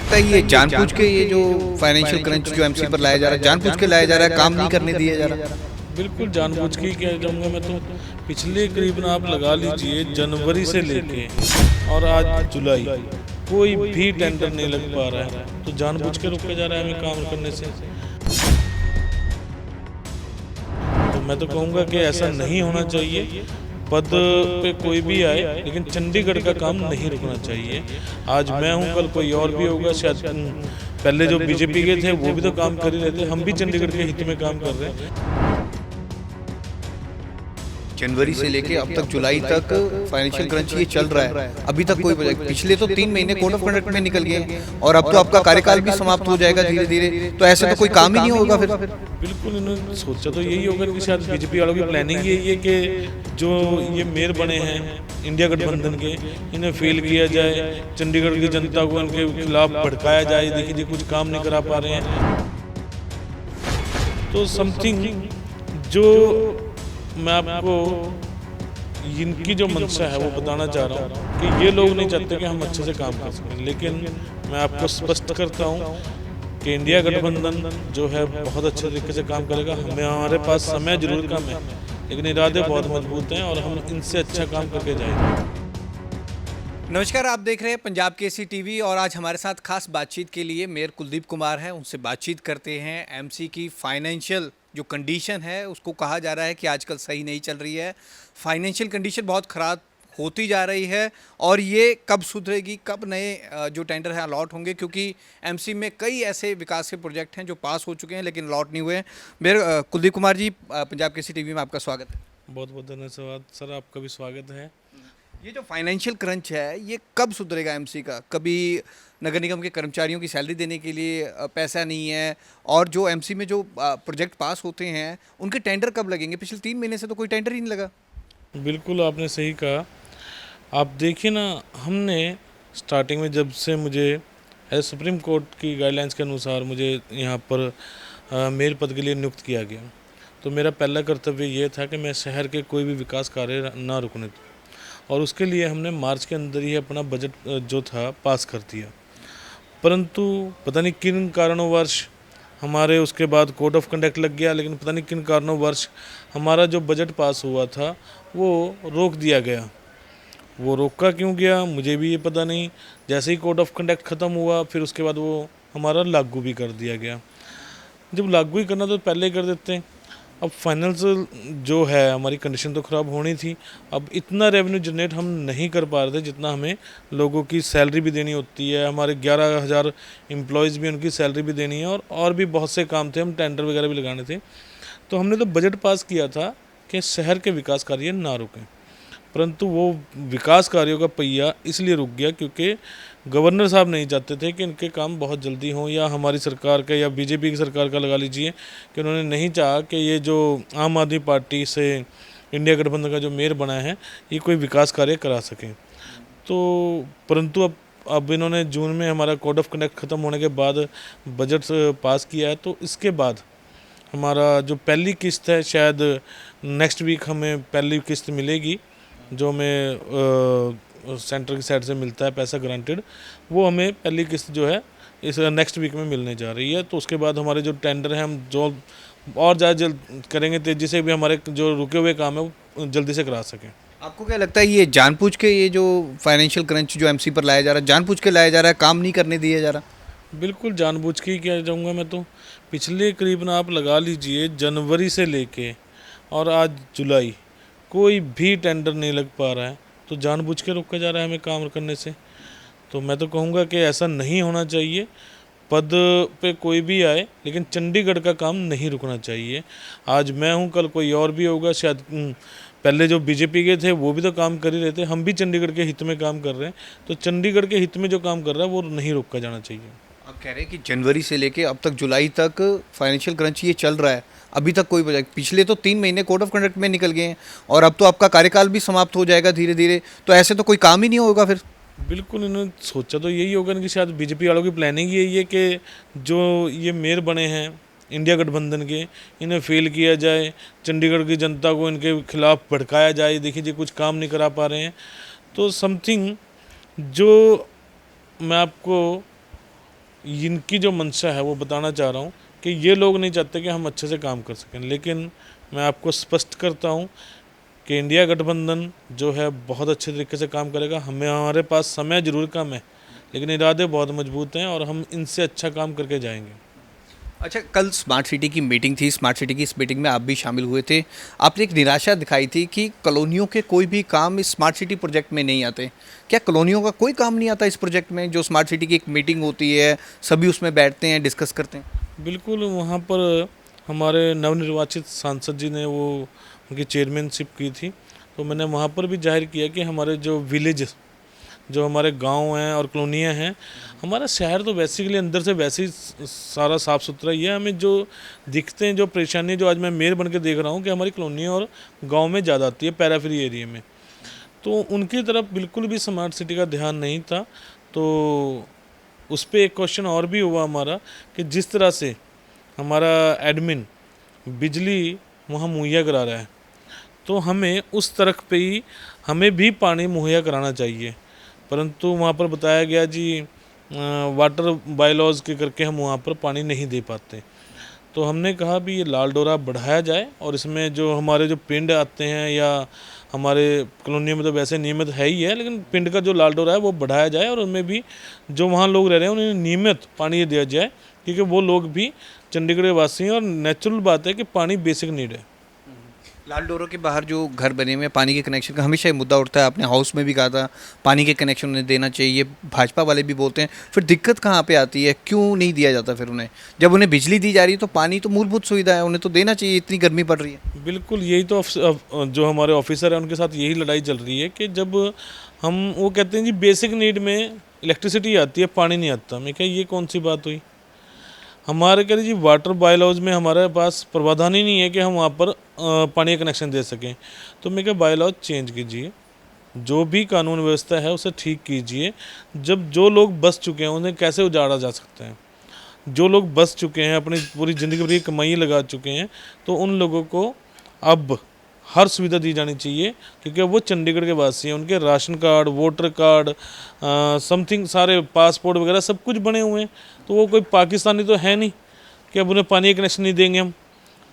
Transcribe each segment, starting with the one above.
लगता है ये जानबूझ के ये जो फाइनेंशियल क्रंच जो एमसी पर लाया जा रहा है, जानबूझ के लाया जा रहा है, काम नहीं करने दिया जा रहा? बिल्कुल जानबूझ के ही कह जाऊँगा मैं तो। पिछले करीबन आप लगा लीजिए जनवरी से लेके और आज जुलाई, कोई भी टेंडर नहीं लग पा रहा है, तो जानबूझ के रोका जा रहा है हमें काम करने से। तो मैं तो कहूँगा कि ऐसा नहीं होना चाहिए। पद पे कोई भी आए, लेकिन चंडीगढ़ का काम नहीं रुकना चाहिए। आज मैं हूँ, कल कोई और भी होगा। शायद पहले जो बीजेपी के थे वो भी तो काम कर ही रहे थे, हम भी चंडीगढ़ के हित में काम कर रहे हैं। जनवरी से लेके अब तक जुलाई तक फाइनेंशियल क्रंच ये चल रहा है, अभी तक कोई पिछले तो 3 महीने कोड ऑफ कंडक्ट में निकल गए हैं और अब तो आपका कार्यकाल भी समाप्त हो जाएगा धीरे धीरे, तो ऐसे तो कोई काम ही नहीं होगा फिर। बिल्कुल, इन्होंने सोचा तो यही होगा कि शायद बीजेपी वालों की प्लानिंग यही है कि जो ये मेयर बने हैं इंडिया गठबंधन के, इन्हें फेल किया जाए, चंडीगढ़ की जनता को इनके खिलाफ भड़काया जाए। देखिए जी, कुछ काम नहीं करा पा रहे हैं, तो समथिंग जो मैं आपको इनकी जो मंशा है वो बताना चाह रहा हूँ कि ये लोग नहीं चाहते कि हम अच्छे से काम कर सकें। लेकिन मैं आपको स्पष्ट करता हूँ कि इंडिया गठबंधन जो है बहुत अच्छे तरीके से काम करेगा। हमारे पास समय जरूर कम है, लेकिन इरादे बहुत मजबूत हैं और हम इनसे अच्छा काम करके जाएंगे। नमस्कार, आप देख रहे हैं पंजाब केसरी टीवी और आज हमारे साथ खास बातचीत के लिए मेयर कुलदीप कुमार हैं। उनसे बातचीत करते हैं। एमसी की फाइनेंशियल जो कंडीशन है उसको कहा जा रहा है कि आजकल सही नहीं चल रही है, फाइनेंशियल कंडीशन बहुत ख़राब होती जा रही है और ये कब सुधरेगी, कब नए जो टेंडर हैं अलॉट होंगे, क्योंकि एमसी में कई ऐसे विकास के प्रोजेक्ट हैं जो पास हो चुके हैं लेकिन अलॉट नहीं हुए हैं। मेयर कुलदीप कुमार जी, पंजाब केसरी टीवी में आपका स्वागत है। बहुत बहुत धन्यवाद सर, आपका भी स्वागत है। ये जो फाइनेंशियल क्रंच है ये कब सुधरेगा एमसी का? कभी नगर निगम के कर्मचारियों की सैलरी देने के लिए पैसा नहीं है और जो एमसी में जो प्रोजेक्ट पास होते हैं उनके टेंडर कब लगेंगे? पिछले 3 महीने से तो कोई टेंडर ही नहीं लगा। बिल्कुल, आपने सही कहा। आप देखिए ना, हमने स्टार्टिंग में जब से मुझे एज सुप्रीम कोर्ट की गाइडलाइंस के अनुसार मुझे यहाँ पर मेयर पद के लिए नियुक्त किया गया, तो मेरा पहला कर्तव्य ये था कि मैं शहर के कोई भी विकास कार्य ना रुकने दूँ, और उसके लिए हमने मार्च के अंदर ही अपना बजट जो था पास कर दिया। परंतु पता नहीं किन कारणोंवश हमारे उसके बाद कोड ऑफ कंडक्ट लग गया, लेकिन पता नहीं किन कारणोंवश हमारा जो बजट पास हुआ था वो रोक दिया गया। वो रोका क्यों गया मुझे भी ये पता नहीं। जैसे ही कोड ऑफ कंडक्ट ख़त्म हुआ, फिर उसके बाद वो हमारा लागू भी कर दिया गया। जब लागू ही करना तो पहले ही कर देते। अब फाइनेंशियल जो है हमारी कंडीशन तो ख़राब होनी थी। अब इतना रेवेन्यू जनरेट हम नहीं कर पा रहे थे जितना हमें लोगों की सैलरी भी देनी होती है। हमारे 11,000 एम्प्लॉयज़ भी, उनकी सैलरी भी देनी है और भी बहुत से काम थे, हम टेंडर वगैरह भी लगाने थे। तो हमने तो बजट पास किया था कि शहर के विकास कार्य ना रुकें, परंतु वो विकास कार्यों का पहिया इसलिए रुक गया क्योंकि गवर्नर साहब नहीं चाहते थे कि इनके काम बहुत जल्दी हों, या हमारी सरकार का या बीजेपी की सरकार का लगा लीजिए कि उन्होंने नहीं चाहा कि ये जो आम आदमी पार्टी से इंडिया गठबंधन का जो मेयर बना है ये कोई विकास कार्य करा सके। तो परंतु अब इन्होंने जून में हमारा कोड ऑफ कंडक्ट ख़त्म होने के बाद बजट पास किया है, तो इसके बाद हमारा जो पहली किस्त है, शायद नेक्स्ट वीक हमें पहली किस्त मिलेगी, जो हमें सेंटर की साइड से मिलता है पैसा ग्रांटेड, वो हमें पहली किस्त जो है इस नेक्स्ट वीक में मिलने जा रही है। तो उसके बाद हमारे जो टेंडर हैं हम जो और ज़्यादा जल्द करेंगे, तेज़ी से भी हमारे जो रुके हुए काम है वो जल्दी से करा सकें। आपको क्या लगता है ये जानबूझ के ये जो फाइनेंशियल क्रंच जो एमसी पर लाया जा रहा है, जानबूझ के लाया जा रहा है, काम नहीं करने दिया जा रहा? बिल्कुल जानबूझ के ही कह जाऊँगा मैं तो। पिछले करीबन आप लगा लीजिए जनवरी से लेके और आज जुलाई, कोई भी टेंडर नहीं लग पा रहा है, तो जानबूझ के रोका जा रहा है हमें काम करने से। तो मैं तो कहूँगा कि ऐसा नहीं होना चाहिए। पद पे कोई भी आए, लेकिन चंडीगढ़ का काम नहीं रुकना चाहिए। आज मैं हूँ, कल कोई और भी होगा। शायद पहले जो बीजेपी के थे वो भी तो काम कर ही रहे थे, हम भी चंडीगढ़ के हित में काम कर रहे हैं। तो चंडीगढ़ के हित में जो काम कर रहा है वो नहीं रोका जाना चाहिए। आप कह रहे हैं कि जनवरी से लेके अब तक जुलाई तक फाइनेंशियल क्रंच ये चल रहा है, अभी तक कोई पिछले तो 3 महीने कोड ऑफ कंडक्ट में निकल गए हैं और अब तो आपका कार्यकाल भी समाप्त हो जाएगा धीरे धीरे, तो ऐसे तो कोई काम ही नहीं होगा फिर। बिल्कुल, इन्होंने सोचा तो यही होगा कि शायद बीजेपी वालों की प्लानिंग यही है कि जो ये मेयर बने हैं इंडिया गठबंधन के, इन्हें फेल किया जाए, चंडीगढ़ की जनता को इनके खिलाफ भड़काया जाए। देखिए जी, कुछ काम नहीं करा पा रहे हैं, तो समथिंग जो मैं आपको इनकी जो मंशा है वो बताना चाह रहा हूँ कि ये लोग नहीं चाहते कि हम अच्छे से काम कर सकें, लेकिन मैं आपको स्पष्ट करता हूँ कि इंडिया गठबंधन जो है बहुत अच्छे तरीके से काम करेगा। हमारे पास समय ज़रूर कम है, लेकिन इरादे बहुत मजबूत हैं और हम इनसे अच्छा काम करके जाएंगे। अच्छा, कल स्मार्ट सिटी की मीटिंग थी। स्मार्ट सिटी की इस मीटिंग में आप भी शामिल हुए थे। आपने एक निराशा दिखाई थी कि कॉलोनियों के कोई भी काम इस स्मार्ट सिटी प्रोजेक्ट में नहीं आते। क्या कॉलोनियों का कोई काम नहीं आता इस प्रोजेक्ट में? जो स्मार्ट सिटी की एक मीटिंग होती है, सभी उसमें बैठते हैं, डिस्कस करते हैं। बिल्कुल, वहाँ पर हमारे नवनिर्वाचित सांसद जी ने वो उनकी चेयरमैनशिप की थी, तो मैंने वहाँ पर भी जाहिर किया कि हमारे जो विलेज, जो हमारे गांव हैं और कॉलोनियाँ हैं, हमारा शहर तो बेसिकली अंदर से वैसे ही सारा साफ़ सुथरा ही है। हमें जो दिखते हैं, जो परेशानी जो आज मैं मेयर बन के देख रहा हूँ कि हमारी कॉलोनियाँ और गांव में ज़्यादा आती है, पैराफ्री एरिया में, तो उनकी तरफ बिल्कुल भी स्मार्ट सिटी का ध्यान नहीं था। तो उस पर एक क्वेश्चन और भी हुआ हमारा कि जिस तरह से हमारा एडमिन बिजली वहाँ मुहैया करा रहा है, तो हमें उस तरफ पे ही हमें भी पानी मुहैया कराना चाहिए। परंतु वहाँ पर बताया गया जी वाटर बायलॉज के करके हम वहाँ पर पानी नहीं दे पाते। तो हमने कहा भी ये लाल डोरा बढ़ाया जाए और इसमें जो हमारे जो पिंड आते हैं, या हमारे कॉलोनी में तो वैसे नियमित है ही है, लेकिन पिंड का जो लाल डोरा है वो बढ़ाया जाए और उनमें भी जो वहाँ लोग रह रहे हैं उन्हें नियमित पानी दिया जाए, क्योंकि वो लोग भी चंडीगढ़ के वासी हैं और नेचुरल बात है कि पानी बेसिक नीड है। लाल डोरों के बाहर जो घर बने हुए हैं, पानी के कनेक्शन का हमेशा ये मुद्दा उठता है। आपने हाउस में भी कहा था पानी के कनेक्शन उन्हें देना चाहिए, भाजपा वाले भी बोलते हैं। फिर दिक्कत कहाँ पे आती है, क्यों नहीं दिया जाता फिर उन्हें? जब उन्हें बिजली दी जा रही है तो पानी तो मूलभूत सुविधा है, उन्हें तो देना चाहिए, इतनी गर्मी पड़ रही है। बिल्कुल, यही तो जो हमारे ऑफिसर हैं उनके साथ यही लड़ाई चल रही है कि जब हम वो कहते हैं जी बेसिक नीड में इलेक्ट्रिसिटी आती है, पानी नहीं आता। मैं क्या, ये कौन सी बात हुई? हमारे कह जी वाटर बायलॉज में हमारे पास प्रावधान ही नहीं है कि हम वहाँ पर पानी का कनेक्शन दे सकें। तो मैं क्या, बायलॉज चेंज कीजिए, जो भी कानून व्यवस्था है उसे ठीक कीजिए। जब जो लोग बस चुके हैं उन्हें कैसे उजाड़ा जा सकता है? जो लोग बस चुके हैं, अपनी पूरी ज़िंदगी भर की कमाई लगा चुके हैं, तो उन लोगों को अब हर सुविधा दी जानी चाहिए, क्योंकि वो चंडीगढ़ के वासी हैं। उनके ration card, voter card, something सारे पासपोर्ट वगैरह सब कुछ बने हुए हैं, तो वो कोई पाकिस्तानी तो है नहीं कि अब उन्हें पानी का कनेक्शन नहीं देंगे हम।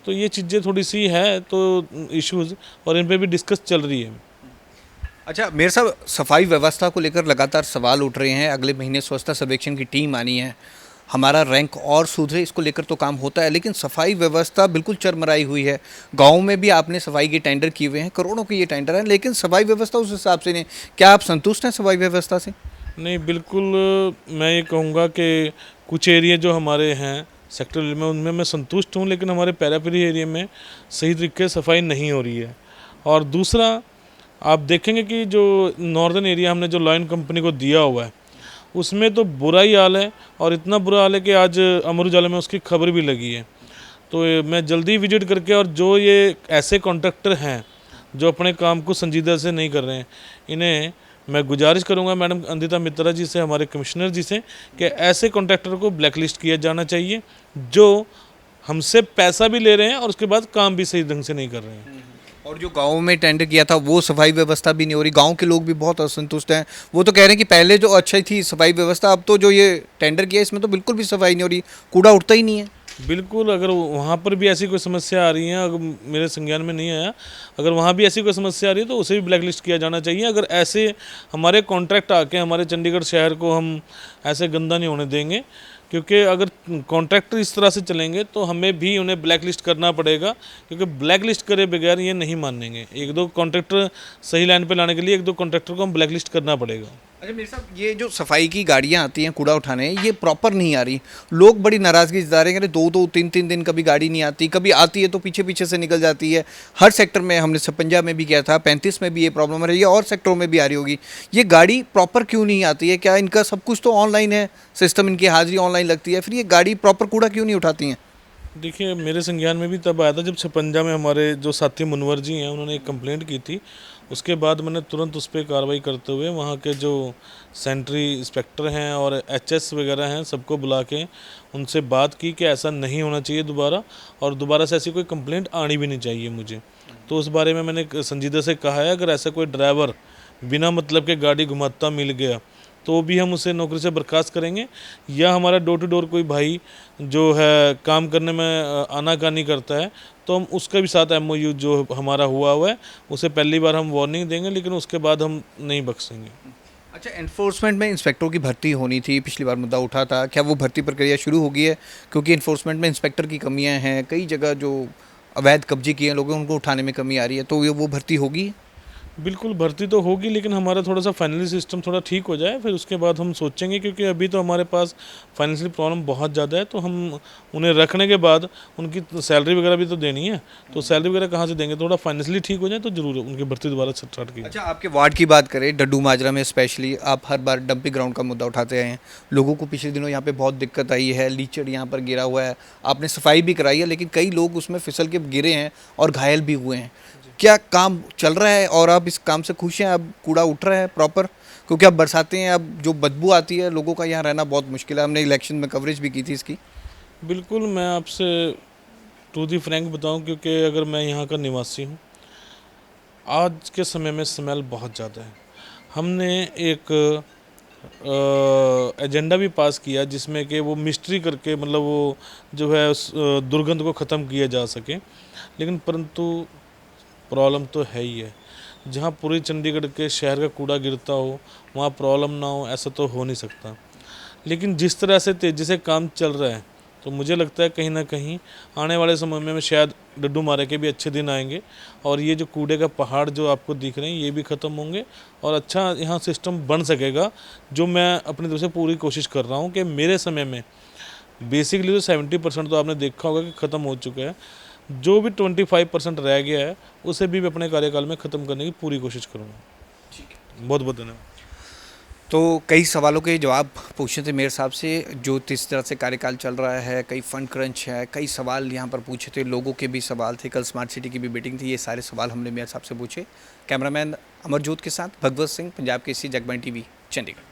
तो ये चीज़ें थोड़ी सी है तो इश्यूज़, और इन पर भी डिस्कस चल रही है। अच्छा मेरे साहब, सफाई व्यवस्था को लेकर लगातार सवाल उठ रहे हैं। अगले महीने स्वच्छता सर्वेक्षण की टीम आनी है, हमारा रैंक और सुधरे इसको लेकर तो काम होता है, लेकिन सफाई व्यवस्था बिल्कुल चरमराई हुई है। गाँव में भी आपने सफाई के टेंडर किए हुए हैं, करोड़ों के ये टेंडर हैं, लेकिन सफाई व्यवस्था उस हिसाब से नहीं। क्या आप संतुष्ट हैं सफाई व्यवस्था से? नहीं, बिल्कुल। मैं ये कहूँगा कि कुछ एरिया जो हमारे हैं सेक्टर में, उनमें मैं संतुष्ट हूँ, लेकिन हमारे पैरापेरी एरिया में सही तरीके से सफाई नहीं हो रही है। और दूसरा, आप देखेंगे कि जो नॉर्दर्न एरिया हमने जो लॉयन कंपनी को दिया हुआ है, उसमें तो बुरा ही हाल है, और इतना बुरा हाल है कि आज अमर उजाला में उसकी खबर भी लगी है। तो मैं जल्दी विजिट करके, और जो ये ऐसे कॉन्ट्रैक्टर हैं जो अपने काम को संजीदा से नहीं कर रहे हैं, इन्हें मैं गुजारिश करूंगा मैडम अंदिता मित्रा जी से, हमारे कमिश्नर जी से, कि ऐसे कॉन्ट्रैक्टर को ब्लैकलिस्ट किया जाना चाहिए जो हमसे पैसा भी ले रहे हैं और उसके बाद काम भी सही ढंग से नहीं कर रहे हैं। और जो गाँव में टेंडर किया था वो सफाई व्यवस्था भी नहीं हो रही। गाँव के लोग भी बहुत असंतुष्ट हैं। वो तो कह रहे हैं कि पहले जो अच्छी थी सफाई व्यवस्था, अब तो जो ये टेंडर किया इसमें तो बिल्कुल भी सफाई नहीं हो रही, कूड़ा उठता ही नहीं है। बिल्कुल, अगर वहाँ पर भी ऐसी कोई समस्या आ रही है, अगर मेरे संज्ञान में नहीं आया, अगर वहाँ भी ऐसी कोई समस्या आ रही है तो उसे भी ब्लैकलिस्ट किया जाना चाहिए। अगर ऐसे हमारे कॉन्ट्रैक्ट आके हमारे चंडीगढ़ शहर को हम ऐसे गंदा नहीं होने देंगे, क्योंकि अगर कॉन्ट्रैक्टर इस तरह से चलेंगे तो हमें भी उन्हें ब्लैकलिस्ट करना पड़ेगा, क्योंकि ब्लैकलिस्ट करे बगैर ये नहीं मानेंगे। एक दो कॉन्ट्रैक्टर सही लाइन पे लाने के लिए एक दो कॉन्ट्रैक्टर को हम ब्लैकलिस्ट करना पड़ेगा। अच्छा मेरे साहब, ये जो सफाई की गाड़ियाँ आती हैं कूड़ा उठाने, ये प्रॉपर नहीं आ रही। लोग बड़ी नाराज़गी जता रहे हैं कि 2-2, 3-3 दिन कभी गाड़ी नहीं आती, कभी आती है तो पीछे पीछे से निकल जाती है। हर सेक्टर में, हमने 56 में भी किया था, 35 में भी ये प्रॉब्लम है, ये और सेक्टरों में भी आ रही होगी। ये गाड़ी प्रॉपर क्यों नहीं आती है? क्या इनका सब कुछ तो ऑनलाइन है, सिस्टम इनकी हाजिरी ऑनलाइन लगती है, फिर ये गाड़ी प्रॉपर कूड़ा क्यों नहीं उठाती हैं? देखिए, मेरे संज्ञान में भी तब आया था जब 56 में हमारे जो साथी मुनवर जी हैं उन्होंने एक कंप्लेंट की थी। उसके बाद मैंने तुरंत उस पर कार्रवाई करते हुए वहाँ के जो सेंट्री इंस्पेक्टर हैं और एचएस वगैरह हैं सबको बुला के उनसे बात की कि ऐसा नहीं होना चाहिए दोबारा, और दोबारा से ऐसी कोई कंप्लेंट आनी भी नहीं चाहिए मुझे। तो उस बारे में मैंने संजीदा से कहा है, अगर ऐसा कोई ड्राइवर बिना मतलब के गाड़ी घुमाता मिल गया तो भी हम उसे नौकरी से बर्खास्त करेंगे, या हमारा डोर टू डोर कोई भाई जो है काम करने में आनाकानी करता है तो हम उसका भी साथ MOU जो हमारा हुआ है उसे पहली बार हम वार्निंग देंगे, लेकिन उसके बाद हम नहीं बख्शेंगे। अच्छा, एनफोर्समेंट में इंस्पेक्टरों की भर्ती होनी थी, पिछली बार मुद्दा उठा था, क्या वो भर्ती प्रक्रिया शुरू हो गई है? क्योंकि एनफोर्समेंट में इंस्पेक्टर की कमियां हैं, कई जगह जो अवैध कब्जे किए हैं लोगों उनको उठाने में कमी आ रही है, तो ये वो भर्ती होगी? बिल्कुल भर्ती तो होगी, लेकिन हमारा थोड़ा सा फाइनेंशियल सिस्टम थोड़ा ठीक हो जाए, फिर उसके बाद हम सोचेंगे, क्योंकि अभी तो हमारे पास फाइनेंशियल प्रॉब्लम बहुत ज़्यादा है। तो हम उन्हें रखने के बाद उनकी सैलरी वगैरह भी तो देनी है, तो सैलरी वगैरह कहाँ से देंगे? थोड़ा फाइनेंशियली ठीक हो जाए तो जरूर उनकी भर्ती दोबारा स्टार्ट की। अच्छा, आपके वार्ड की बात करें, डड्डू माजरा में स्पेशली आप हर बार डंपिंग ग्राउंड का मुद्दा उठाते आए हैं। लोगों को पिछले दिनों यहाँ पे बहुत दिक्कत आई है, लीचड़ यहाँ पर गिरा हुआ है, आपने सफाई भी कराई है, लेकिन कई लोग उसमें फिसल के गिरे हैं और घायल भी हुए हैं। क्या काम चल रहा है और आप इस काम से खुश हैं? अब कूड़ा उठ रहा है प्रॉपर? क्योंकि अब बरसातें हैं, अब जो बदबू आती है लोगों का यहाँ रहना बहुत मुश्किल है। हमने इलेक्शन में कवरेज भी की थी इसकी। बिल्कुल, मैं आपसे टू दी फ्रैंक बताऊं, क्योंकि अगर मैं यहाँ का निवासी हूँ, आज के समय में स्मेल बहुत ज़्यादा है। हमने एक एजेंडा भी पास किया जिसमें कि वो मिस्ट्री करके, मतलब वो जो है उस दुर्गंध को ख़त्म किया जा सके, लेकिन परंतु प्रॉब्लम तो है ही है। जहाँ पूरी चंडीगढ़ के शहर का कूड़ा गिरता हो वहाँ प्रॉब्लम ना हो, ऐसा तो हो नहीं सकता। लेकिन जिस तरह से तेज़ी से काम चल रहा है, तो मुझे लगता है कहीं ना कहीं आने वाले समय में शायद डड्डू मारे के भी अच्छे दिन आएंगे, और ये जो कूड़े का पहाड़ जो आपको दिख रहे हैं ये भी ख़त्म होंगे, और अच्छा यहाँ सिस्टम बन सकेगा। जो मैं अपनी तरफ से पूरी कोशिश कर रहा हूँ कि मेरे समय में बेसिकली तो 70% तो आपने देखा होगा कि ख़त्म हो चुका है। जो भी 25% रह गया है उसे भी मैं अपने कार्यकाल में ख़त्म करने की पूरी कोशिश करूँगा। ठीक है। बहुत बहुत धन्यवाद। तो कई सवालों के जवाब पूछे थे मेयर साहब से, जो जिस तरह से कार्यकाल चल रहा है, कई फंड क्रंच है, कई सवाल यहाँ पर पूछे थे, लोगों के भी सवाल थे, कल स्मार्ट सिटी की भी मीटिंग थी, ये सारे सवाल हमने मेयर साहब से पूछे। कैमरामैन अमरजोत के साथ भगवत सिंह, पंजाब केसरी, जगबानी TV, चंडीगढ़।